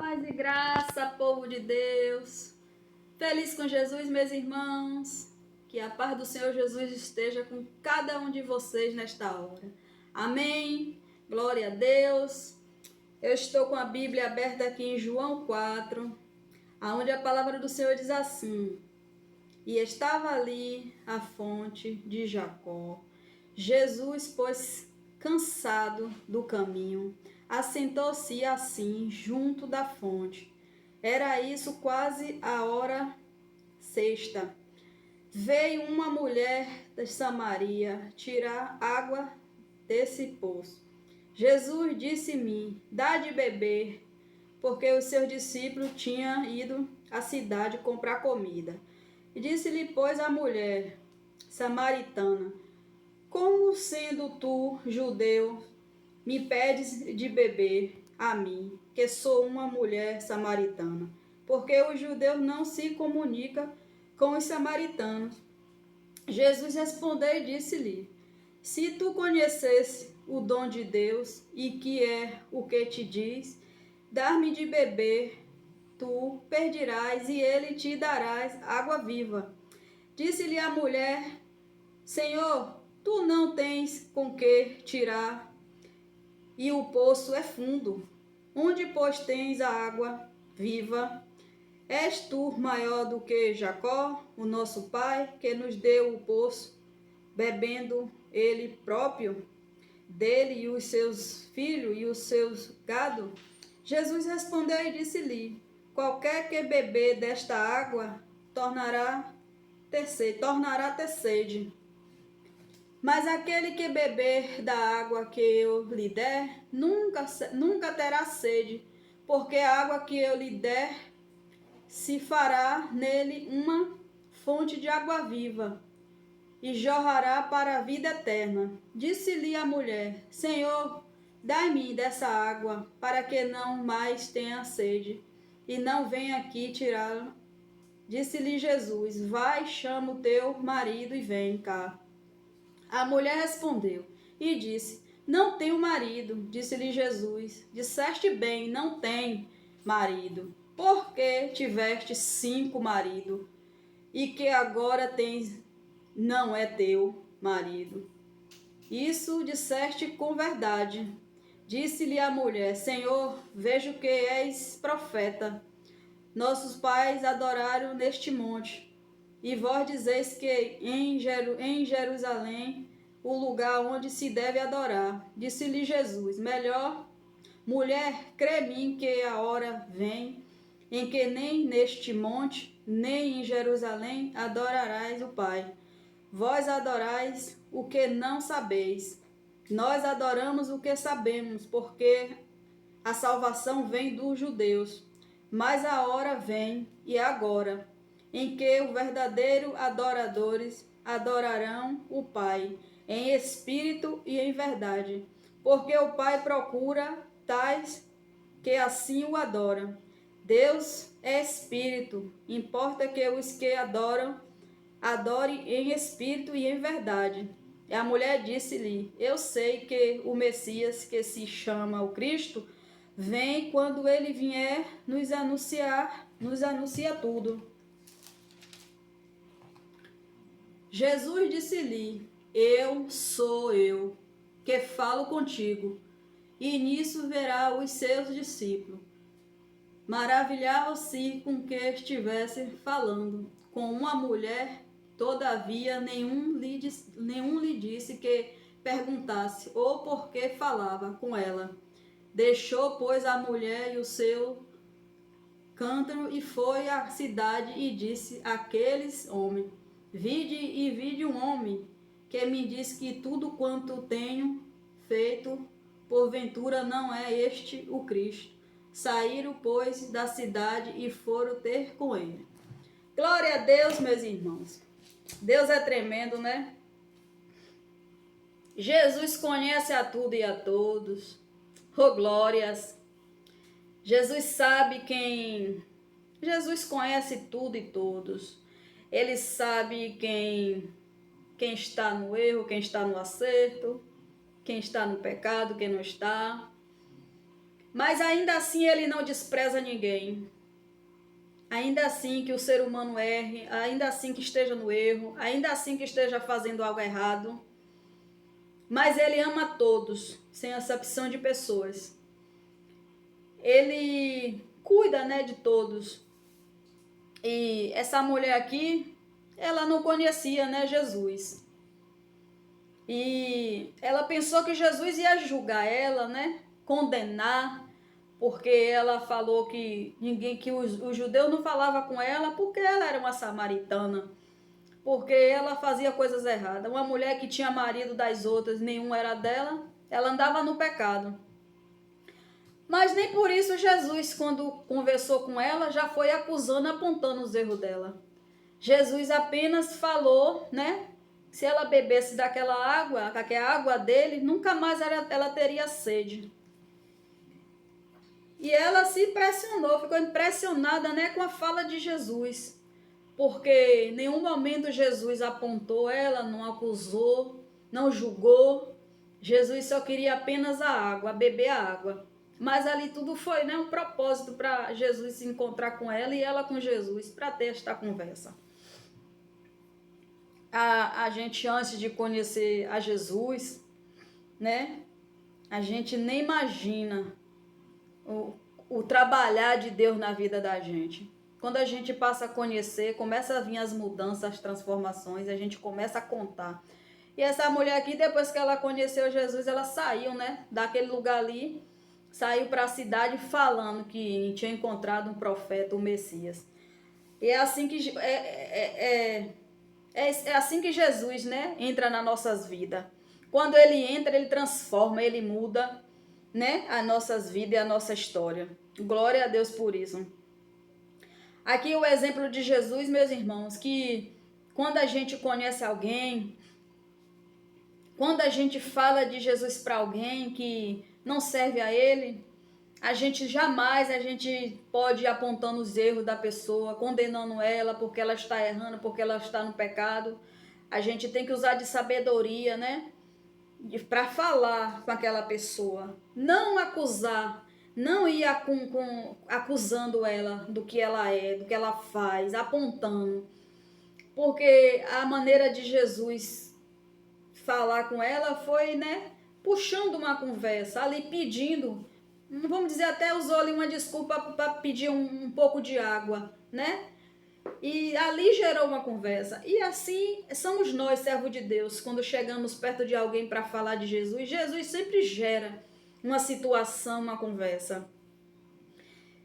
Paz e graça, povo de Deus. Feliz com Jesus, meus irmãos. Que a paz do Senhor Jesus esteja com cada um de vocês nesta hora. Amém. Glória a Deus. Eu estou com a Bíblia aberta aqui em João 4, onde a palavra do Senhor diz assim: E estava ali a fonte de Jacó. Jesus, pois cansado do caminho, assentou-se assim junto da fonte. Era isso quase a hora sexta. Veio uma mulher de Samaria tirar água desse poço. Jesus disse-me: Dá de beber, porque os seus discípulos tinham ido à cidade comprar comida. E disse-lhe, pois, a mulher samaritana: Como sendo tu, judeu, me pedes de beber a mim, que sou uma mulher samaritana? Porque os judeus não se comunicam com os samaritanos. Jesus respondeu e disse-lhe: Se tu conhecesse o dom de Deus, e que é o que te diz, dar-me de beber, tu pedirás, e ele te darás água viva. Disse-lhe a mulher: Senhor, tu não tens com que tirar, e o poço é fundo. Onde, pois, tens a água viva? És tu maior do que Jacó, o nosso pai, que nos deu o poço, bebendo ele próprio, dele e os seus filhos e os seus gado? Jesus respondeu e disse-lhe: Qualquer que beber desta água tornará ter sede. Mas aquele que beber da água que eu lhe der, nunca terá sede, porque a água que eu lhe der se fará nele uma fonte de água viva, e jorrará para a vida eterna. Disse-lhe a mulher: Senhor, dai-me dessa água, para que não mais tenha sede, e não venha aqui tirá-la. Disse-lhe Jesus: Vai, chama o teu marido e vem cá. A mulher respondeu e disse: Não tenho marido. Disse-lhe Jesus: Disseste bem, não tem marido. Porque tiveste 5 maridos, e que agora tens não é teu marido. Isso disseste com verdade. Disse-lhe a mulher: Senhor, vejo que és profeta. Nossos pais adoraram neste monte, e vós dizeis que em Jerusalém o lugar onde se deve adorar. Disse-lhe Jesus: Melhor, mulher, crê-me que a hora vem em que nem neste monte, nem em Jerusalém adorarás o Pai. Vós adorais o que não sabeis. Nós adoramos o que sabemos, porque a salvação vem dos judeus. Mas a hora vem, e agora, em que os verdadeiros adoradores adorarão o Pai, em espírito e em verdade, porque o Pai procura tais que assim o adoram. Deus é espírito, importa que os que adoram, adorem em espírito e em verdade. E a mulher disse-lhe: Eu sei que o Messias, que se chama o Cristo, vem. Quando ele vier, nos anuncia tudo. Jesus disse-lhe: Eu sou eu, que falo contigo. E nisso verá os seus discípulos. Maravilhavam-se com que estivesse falando com uma mulher. Todavia nenhum lhe disse que perguntasse ou por que falava com ela. Deixou, pois, a mulher e o seu cântaro e foi à cidade e disse àqueles homens: Vide um homem que me diz que tudo quanto tenho feito, porventura não é este o Cristo. Saíram, pois, da cidade e foram ter com ele. Glória a Deus, meus irmãos. Deus é tremendo, né? Jesus conhece a tudo e a todos. Oh, glórias! Jesus sabe quem... Jesus conhece tudo e todos. Ele sabe quem está no erro, quem está no acerto, quem está no pecado, quem não está. Mas ainda assim ele não despreza ninguém. Ainda assim que o ser humano erre, ainda assim que esteja no erro, ainda assim que esteja fazendo algo errado. Mas ele ama todos, sem acepção de pessoas. Ele cuida, né, de todos. E essa mulher aqui, ela não conhecia, né, Jesus. E ela pensou que Jesus ia julgar ela, né, condenar, porque ela falou que o judeu não falava com ela porque ela era uma samaritana, porque ela fazia coisas erradas. Uma mulher que tinha marido das outras, nenhum era dela, ela andava no pecado. Mas nem por isso Jesus, quando conversou com ela, já foi acusando, apontando os erros dela. Jesus apenas falou, né? Se ela bebesse daquela água, que é a água dele, nunca mais ela teria sede. E ela se impressionou, ficou impressionada, né, com a fala de Jesus. Porque em nenhum momento Jesus apontou ela, não acusou, não julgou. Jesus só queria apenas a água, beber a água. Mas ali tudo foi, né, um propósito para Jesus se encontrar com ela e ela com Jesus, para ter esta conversa. A gente, antes de conhecer a Jesus, né, a gente nem imagina o trabalhar de Deus na vida da gente. Quando a gente passa a conhecer, começa a vir as mudanças, as transformações, a gente começa a contar. E essa mulher aqui, depois que ela conheceu Jesus, ela saiu, né, daquele lugar ali, saiu para a cidade falando que tinha encontrado um profeta, o Messias. E é assim que é assim que Jesus, né, entra nas nossas vidas. Quando ele entra, ele transforma, ele muda, né, as nossas vidas e a nossa história. Glória a Deus por isso. Aqui o exemplo de Jesus, meus irmãos, que quando a gente conhece alguém, quando a gente fala de Jesus para alguém que não serve a ele, a gente jamais pode ir apontando os erros da pessoa, condenando ela porque ela está errando, porque ela está no pecado. A gente tem que usar de sabedoria, né? Para falar com aquela pessoa. Não acusar, não ir acusando ela do que ela é, do que ela faz, apontando. Porque a maneira de Jesus falar com ela foi, né? Puxando uma conversa, ali pedindo, vamos dizer, até usou ali uma desculpa para pedir um pouco de água, né? E ali gerou uma conversa. E assim somos nós, servos de Deus, quando chegamos perto de alguém para falar de Jesus, Jesus sempre gera uma situação, uma conversa.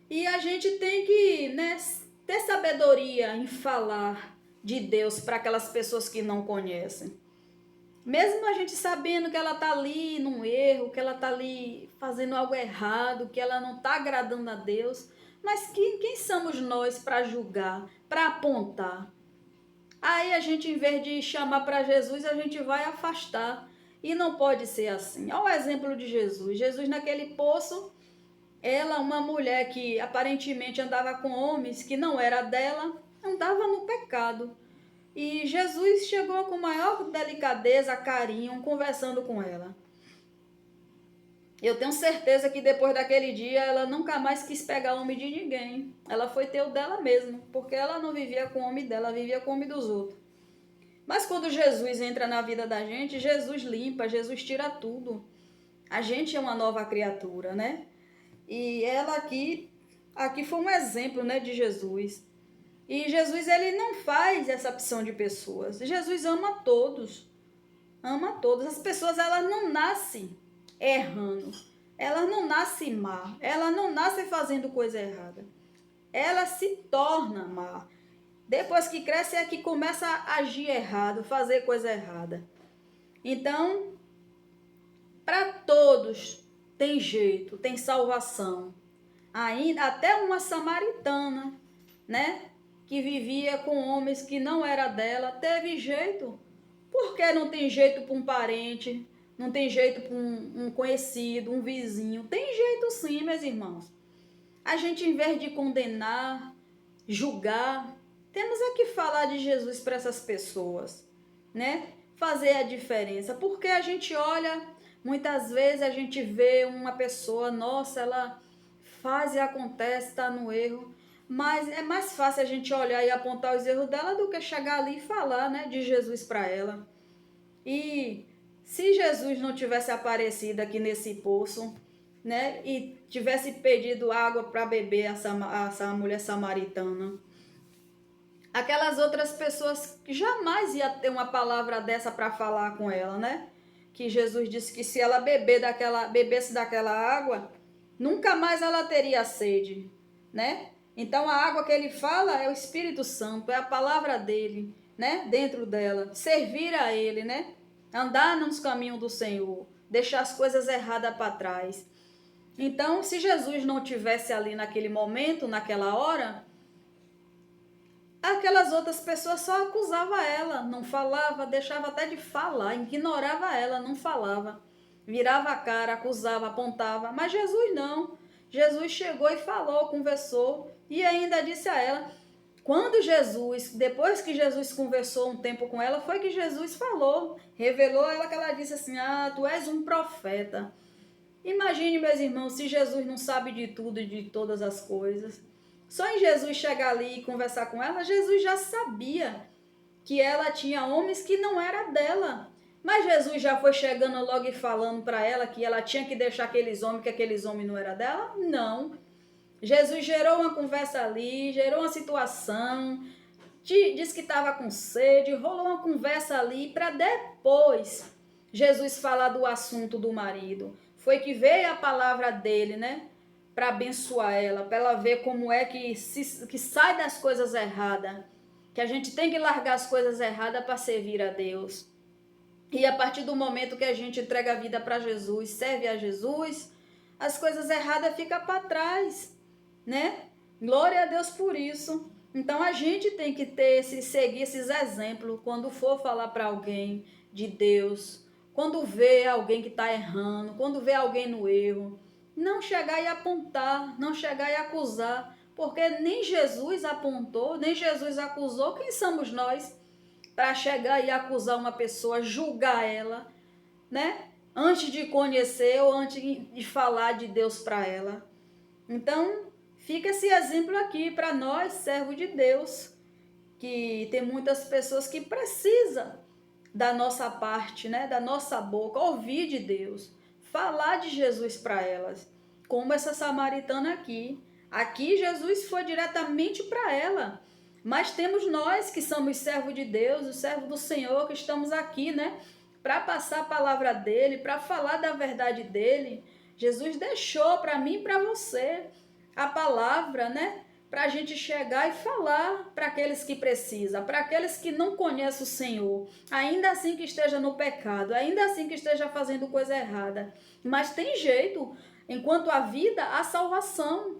E a gente tem que, né, ter sabedoria em falar de Deus para aquelas pessoas que não conhecem. Mesmo a gente sabendo que ela está ali num erro, que ela está ali fazendo algo errado, que ela não está agradando a Deus, mas quem somos nós para julgar, para apontar? Aí a gente, em vez de chamar para Jesus, a gente vai afastar. E não pode ser assim. Olha o exemplo de Jesus. Jesus naquele poço, ela, uma mulher que aparentemente andava com homens que não era dela, andava no pecado. E Jesus chegou com maior delicadeza, carinho, conversando com ela. Eu tenho certeza que depois daquele dia ela nunca mais quis pegar homem de ninguém. Ela foi ter o dela mesma, porque ela não vivia com o homem dela, ela vivia com o homem dos outros. Mas quando Jesus entra na vida da gente, Jesus limpa, Jesus tira tudo. A gente é uma nova criatura, né? E ela aqui foi um exemplo, né, de Jesus. E Jesus, ele não faz acepção de pessoas. Jesus ama todos. Ama todos. As pessoas, elas não nascem errando. Elas não nascem má. Elas não nascem fazendo coisa errada. Ela se torna má. Depois que cresce é que começa a agir errado, fazer coisa errada. Então, para todos tem jeito, tem salvação. Ainda até uma samaritana, né, que vivia com homens que não era dela, teve jeito. Por que não tem jeito para um parente? Não tem jeito para um conhecido, um vizinho? Tem jeito sim, meus irmãos. A gente, em vez de condenar, julgar, temos é que falar de Jesus para essas pessoas, né? Fazer a diferença. Porque a gente olha Muitas vezes a gente vê uma pessoa, nossa, ela faz e acontece, está no erro, mas é mais fácil a gente olhar e apontar os erros dela do que chegar ali e falar, né, de Jesus para ela. E se Jesus não tivesse aparecido aqui nesse poço, né, e tivesse pedido água para beber essa mulher samaritana, aquelas outras pessoas jamais ia ter uma palavra dessa para falar com ela, né? Que Jesus disse que se ela bebesse daquela água, nunca mais ela teria sede, né? Então a água que ele fala é o Espírito Santo, é a palavra dele, né? Dentro dela, servir a ele, né? Andar nos caminhos do Senhor, deixar as coisas erradas para trás. Então, se Jesus não tivesse ali naquele momento, naquela hora, aquelas outras pessoas só acusavam ela, não falava, deixava até de falar, ignorava ela, não falava, virava a cara, acusava, apontava, mas Jesus não. Jesus chegou e falou, conversou e ainda disse a ela, quando Jesus, depois que Jesus conversou um tempo com ela, foi que Jesus falou, revelou a ela que ela disse assim, tu és um profeta. Imagine, meus irmãos, se Jesus não sabe de tudo e de todas as coisas. Só em Jesus chegar ali e conversar com ela, Jesus já sabia que ela tinha homens que não era dela. Mas Jesus já foi chegando logo e falando para ela que ela tinha que deixar aqueles homens, que aqueles homens não eram dela? Não. Jesus gerou uma conversa ali, gerou uma situação, disse que estava com sede, rolou uma conversa ali para depois Jesus falar do assunto do marido. Foi que veio a palavra dele, né? Para abençoar ela, para ela ver como é que sai das coisas erradas. Que a gente tem que largar as coisas erradas para servir a Deus. E a partir do momento que a gente entrega a vida para Jesus, serve a Jesus, as coisas erradas ficam para trás, né? Glória a Deus por isso. Então a gente tem que seguir esses exemplos quando for falar para alguém de Deus, quando vê alguém que está errando, quando vê alguém no erro. Não chegar e apontar, não chegar e acusar, porque nem Jesus apontou, nem Jesus acusou. Quem somos nós para chegar e acusar uma pessoa, julgar ela, né? Antes de conhecer ou antes de falar de Deus para ela. Então, fica esse exemplo aqui para nós, servos de Deus, que tem muitas pessoas que precisam da nossa parte, né? Da nossa boca, ouvir de Deus, falar de Jesus para elas, como essa samaritana aqui. Aqui Jesus foi diretamente para ela, mas temos nós que somos servos de Deus, os servos do Senhor, que estamos aqui, né? Para passar a palavra dele, para falar da verdade dele. Jesus deixou para mim e para você a palavra, né? Para a gente chegar e falar para aqueles que precisam, para aqueles que não conhecem o Senhor, ainda assim que esteja no pecado, ainda assim que esteja fazendo coisa errada. Mas tem jeito, enquanto há vida, há salvação.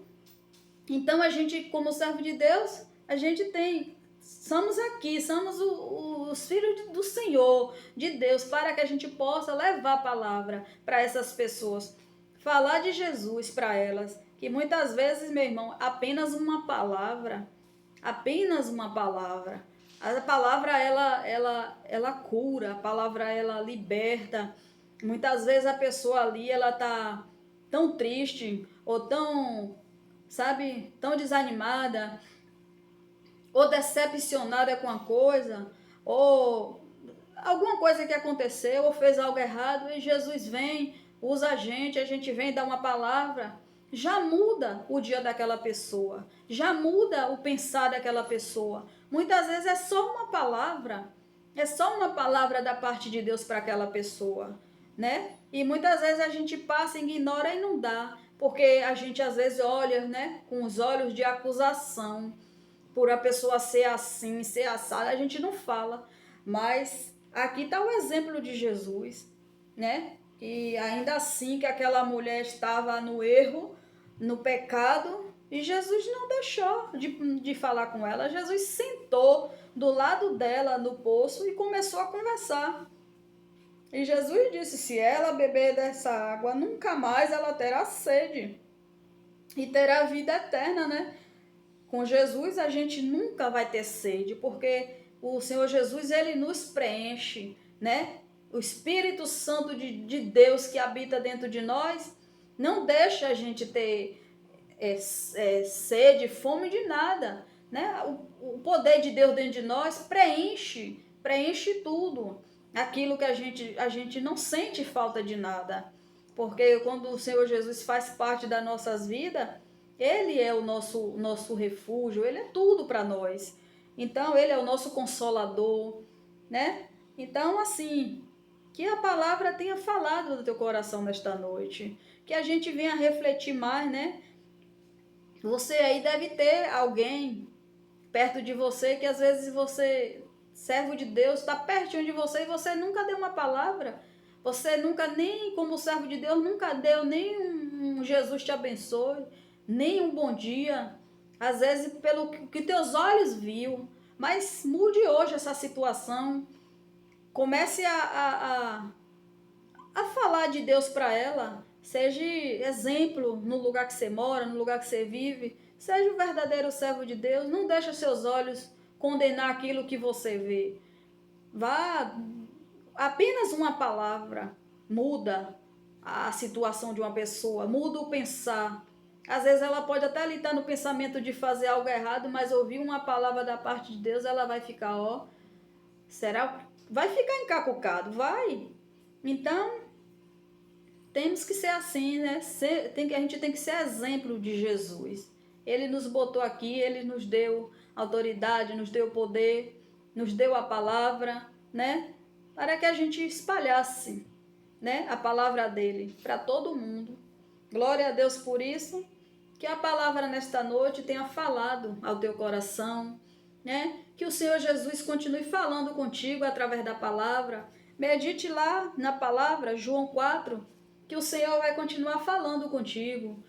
Então a gente, como servo de Deus, a gente somos aqui, somos os filhos do Senhor, de Deus, para que a gente possa levar a palavra para essas pessoas, falar de Jesus para elas, que muitas vezes, meu irmão, apenas uma palavra, a palavra ela cura, a palavra ela liberta. Muitas vezes a pessoa ali, ela tá tão triste ou tão, sabe, tão desanimada, ou decepcionada com a coisa, ou alguma coisa que aconteceu, ou fez algo errado, e Jesus vem, usa a gente vem dar uma palavra, já muda o dia daquela pessoa, já muda o pensar daquela pessoa. Muitas vezes é só uma palavra da parte de Deus para aquela pessoa, né? E muitas vezes a gente passa, ignora e não dá, porque a gente às vezes olha, né, com os olhos de acusação, por a pessoa ser assim, ser assada, a gente não fala. Mas aqui está o exemplo de Jesus, né? E ainda assim que aquela mulher estava no erro, no pecado, e Jesus não deixou de falar com ela. Jesus sentou do lado dela no poço e começou a conversar. E Jesus disse, se ela beber dessa água, nunca mais ela terá sede e terá vida eterna, né? Com Jesus a gente nunca vai ter sede, porque o Senhor Jesus, ele nos preenche, né? o Espírito Santo de Deus que habita dentro de nós, não deixa a gente ter sede, fome de nada, né? O poder de Deus dentro de nós preenche tudo. Aquilo que a gente não sente falta de nada. Porque quando o Senhor Jesus faz parte das nossas vidas, Ele é o nosso refúgio, Ele é tudo para nós. Então, Ele é o nosso consolador, né? Então, assim, que a palavra tenha falado no teu coração nesta noite. Que a gente venha refletir mais, né? Você aí deve ter alguém perto de você que às vezes você, servo de Deus, está pertinho de você e você nunca deu uma palavra. Você nunca, nem como servo de Deus, nunca deu nem um Jesus te abençoe, nem um bom dia. Às vezes pelo que teus olhos viu. Mas mude hoje essa situação. Comece a falar de Deus para ela. Seja exemplo no lugar que você mora, no lugar que você vive. Seja o verdadeiro servo de Deus. Não deixe seus olhos condenar aquilo que você vê. Vá, apenas uma palavra muda a situação de uma pessoa, muda o pensar. Às vezes ela pode até ali estar no pensamento de fazer algo errado, mas ouvir uma palavra da parte de Deus, ela vai ficar, ó, será? Vai ficar encacucado, vai. Então, temos que ser assim, né? A gente tem que ser exemplo de Jesus. Ele nos botou aqui, Ele nos deu autoridade, nos deu poder, nos deu a palavra, né? Para que a gente espalhasse, né? A palavra dEle para todo mundo. Glória a Deus por isso. Que a palavra nesta noite tenha falado ao teu coração, né? Que o Senhor Jesus continue falando contigo através da palavra. Medite lá na palavra, João 4, que o Senhor vai continuar falando contigo.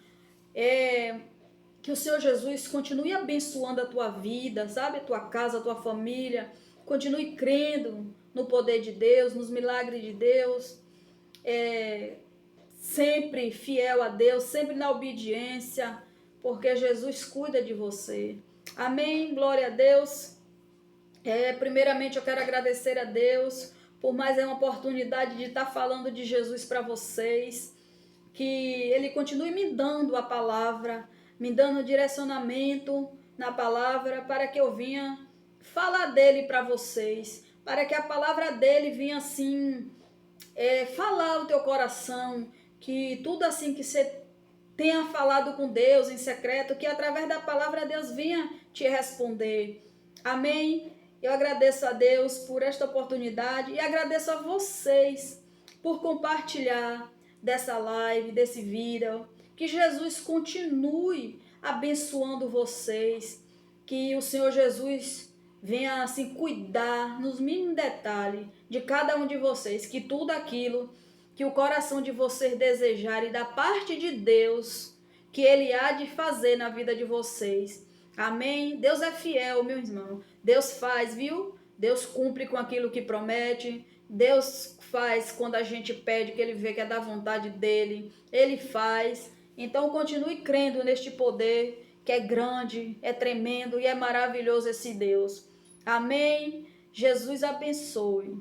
Que o Senhor Jesus continue abençoando a tua vida, sabe? A tua casa, a tua família. Continue crendo no poder de Deus, nos milagres de Deus. Sempre fiel a Deus, sempre na obediência, porque Jesus cuida de você. Amém? Glória a Deus. Primeiramente eu quero agradecer a Deus por mais uma oportunidade de estar falando de Jesus para vocês. Que Ele continue me dando a palavra, me dando direcionamento na palavra, para que eu venha falar dele para vocês, para que a palavra dele venha assim, falar o teu coração, que tudo assim que você tenha falado com Deus em secreto, que através da palavra Deus venha te responder. Amém? Eu agradeço a Deus por esta oportunidade e agradeço a vocês por compartilhar dessa live, desse vídeo. Que Jesus continue abençoando vocês, que o Senhor Jesus venha assim cuidar nos mínimos detalhes de cada um de vocês, que tudo aquilo que o coração de vocês desejarem da parte de Deus, que Ele há de fazer na vida de vocês. Amém? Deus é fiel, meu irmão. Deus faz, viu? Deus cumpre com aquilo que promete. Deus faz quando a gente pede, que Ele vê que é da vontade dEle. Ele faz. Então continue crendo neste poder, que é grande, é tremendo e é maravilhoso esse Deus. Amém? Jesus abençoe.